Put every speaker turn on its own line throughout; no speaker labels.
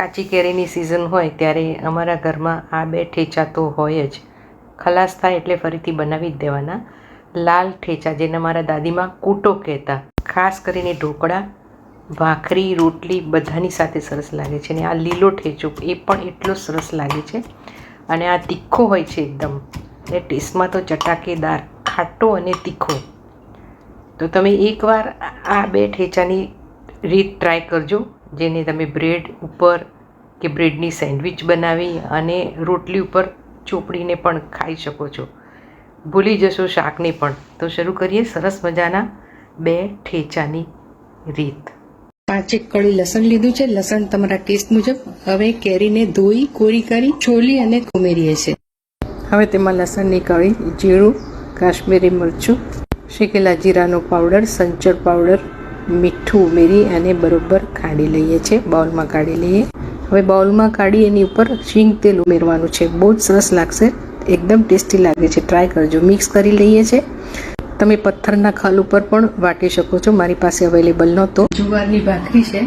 કાચી કેરીની સિઝન હોય ત્યારે અમારા ઘરમાં આ બે ઠેચા તો હોય જ. ખલાસ થાય એટલે ફરીથી બનાવી જ દેવાના. લાલ ઠેચા, જેને મારા દાદીમાં કૂટો કહેતા. ખાસ કરીને ઢોકળા, ભાખરી, રોટલી બધાની સાથે સરસ લાગે છે. અને આ લીલો ઠેચો એ પણ એટલો સરસ લાગે છે. અને આ તીખો હોય છે એકદમ, એ ટેસ્ટમાં તો ચટાકેદાર, ખાટો અને તીખો. તો તમે એકવાર આ બે ઠેચાની રીત ટ્રાય કરજો, જેને તમે બ્રેડ ઉપર કે બ્રેડની સેન્ડવિચ બનાવી અને રોટલી ઉપર ચોપડીને પણ ખાઈ શકો છો. ભૂલી જશો શાકને પણ. તો શરૂ કરીએ સરસ મજાના બે ઠેચાની રીત. 5 કળી લસણ લીધું છે. લસણ તમારા ટેસ્ટ મુજબ. હવે કેરીને ધોઈ કોરી કરી છોલી અને ઉમેરીએ છીએ. હવે તેમાં લસણની કળી, જીરું, કાશ્મીરી મરચું, શેકેલા જીરાનો પાવડર, સંચળ પાવડર, મીઠું ઉમેરી અને બરોબર કાઢી લઈએ છીએ. બાઉલમાં કાઢી લઈએ. હવે બાઉલમાં કાઢી એની ઉપર શીંગ તેલ ઉમેરવાનું છે. બહુ જ સરસ લાગશે, એકદમ ટેસ્ટી લાગે છે. ટ્રાય કરજો. મિક્સ કરી લઈએ છીએ. તમે પથ્થરના ખલ ઉપર પણ વાટી શકો છો. મારી પાસે અવેલેબલ નહોતો. જુવારની ભાખરી છે,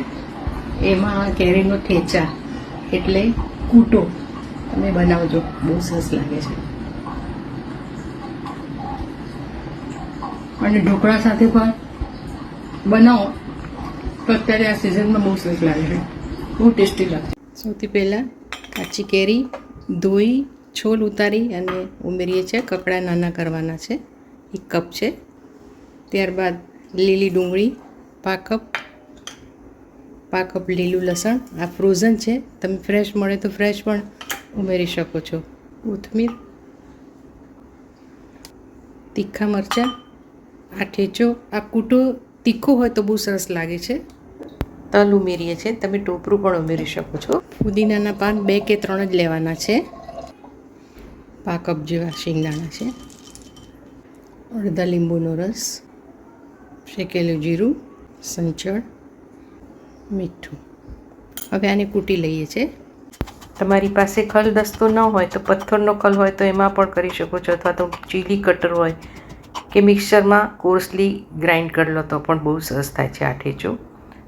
એમાં કેરીનો ઠેચા એટલે કૂટો તમે બનાવજો, બહુ સરસ લાગે છે. અને ઢોકળા સાથે પણ બનાવો તો અત્યારે આ સિઝનમાં બહુ સરસ લાગે છે, બહુ ટેસ્ટી લાગે. સૌથી પહેલાં કાચી કેરી ધોઈ છોલ ઉતારી અને ઉમેરીએ છીએ. કકડા નાના કરવાના છે, 1 કપ છે. ત્યારબાદ લીલી ડુંગળી પા કપ લીલું લસણ, આ ફ્રોઝન છે, તમે ફ્રેશ મળે તો ફ્રેશ પણ ઉમેરી શકો છો. કોથમીર, તીખા મરચાં, આ ઠેચો, આ કૂટો તીખો હોય તો બહુ સરસ લાગે છે. તલ ઉમેરીએ છીએ, તમે ટોપરું પણ ઉમેરી શકો છો. ફુદીનાના પાન 2 કે 3 જ લેવાના છે. પા કપ જેવા શિંગદાણા છે. અડધા લીંબુનો રસ, શેકેલું જીરું, સંચળ, મીઠું. હવે આને કૂટી લઈએ છીએ. તમારી પાસે ખલ દસ્તો ન હોય તો પથ્થરનો ખલ હોય તો એમાં પણ કરી શકો છો, અથવા તો ચીલી કટર હોય કે મિક્સરમાં કોર્સલી ગ્રાઇન્ડ કરી લો તો પણ બહુ સરસ થાય છે આ ઠેચો.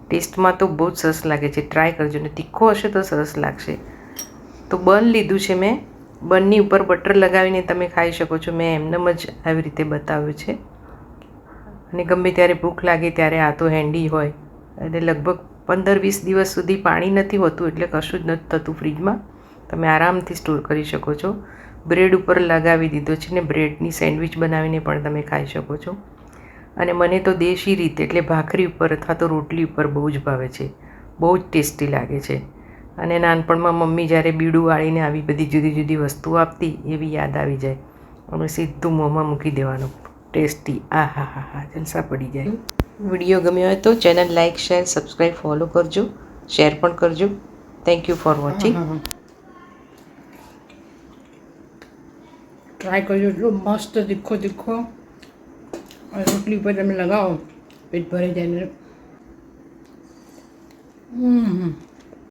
ટેસ્ટમાં તો બહુ જ સરસ લાગે છે. ટ્રાય કરજો. ને તીખો હશે તો સરસ લાગશે. તો બન લીધું છે મેં. બનની ઉપર બટર લગાવીને તમે ખાઈ શકો છો. મેં એમનેમ જ આવી રીતે બતાવ્યું છે. અને ગમે ત્યારે ભૂખ લાગે ત્યારે આ તો હેન્ડી હોય. એટલે લગભગ 15-20 દિવસ સુધી પાણી નથી હોતું, એટલે કશું જ નથી થતું ફ્રીજમાં. તમે આરામથી સ્ટોર કરી શકો છો. બ્રેડ ઉપર લગાવી દીધો છે ને બ્રેડની સેન્ડવિચ બનાવીને પણ તમે ખાઈ શકો છો. અને મને તો દેશી રીત એટલે ભાખરી ઉપર અથવા તો રોટલી ઉપર બહુ જ ભાવે છે. બહુ જ ટેસ્ટી લાગે છે. અને નાનપણમાં મમ્મી જ્યારે બીડું વાળીને આવી બધી જુદી જુદી વસ્તુઓ આપતી, એવી યાદ આવી જાય. અમે સીધું મોંમાં મૂકી દેવાનું. ટેસ્ટી, આ હા હા હા, જલસા પડી જાય. વિડીયો ગમ્યો હોય તો channel like, share, subscribe, follow કરજો. શેર પણ કરજો. Thank you for watching. Try કરજો. એટલો મસ્ત તીખો તીખો. રોટલી ઉપર તમે લગાવો, પેટ ભરાઈ જાય ને.